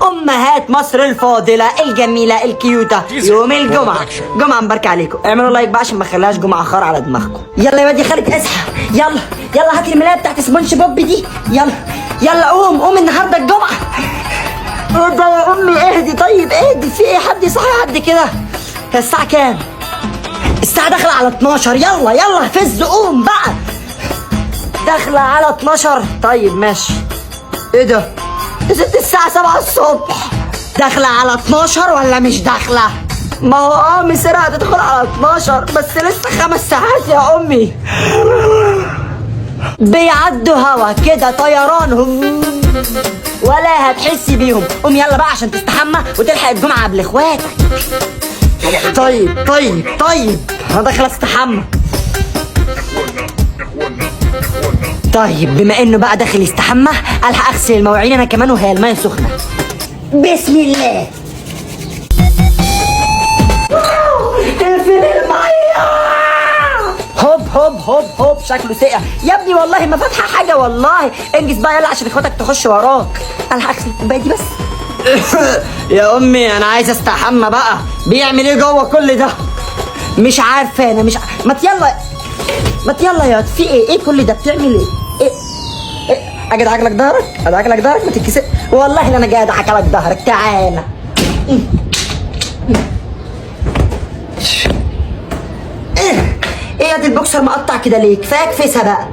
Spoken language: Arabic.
امهات مصر الفاضله الجميله الكيوته، يوم الجمعه جمعه مباركه عليكم. اعملوا لايك بقى عشان ما اخليهاش جمعه خار على دماغكم. يلا يا واد يا خالد اصحى، يلا يلا هات الملايه بتاعت سبونج بوب دي، يلا يلا قوم النهارده الجمعه. ايه ده يا امي اهدي، طيب اهدي، في ايه؟ حد يصحي حد كده. هي الساعه كام؟ الساعه داخله على 12. يلا يلا فز قوم بقى، داخله على 12. طيب ماشي. ايه ده؟ يا ست الساعة 7 الصبح، داخلة على 12 ولا مش داخلة؟ ما هو مسيرة هتدخل على 12 بس لسه 5 ساعات يا أمي. بيعدوا هوا كده طيران ولا هتحسي بيهم. قوم يلا بقى عشان تستحمى وتلحق الجمعة قبل اخواتك. طيب أنا داخلة استحمى. طيب بما انه بقى داخل يستحمى الحق اغسل المواعين انا كمان وهي الميه سخنه. بسم الله. اقفل الميه. هوب شكله سقع يا ابني، والله ما فاتحه حاجه والله. انجز بقى يلا عشان اخواتك تخش وراك. الحق اغسل الكوبايه دي بس. يا امي انا عايز استحمى بقى. بيعمل ايه جوه كل ده؟ مش عارفه انا مش ما يلا يا في ايه كل ده؟ بتعمل ايه؟ ادعك لك ظهرك ما تتكسر. والله لا انا جاي ادعك لك ظهرك. تعالى. ايه يا دي البوكسر مقطع كده ليه؟ كفايه كفسها بقى.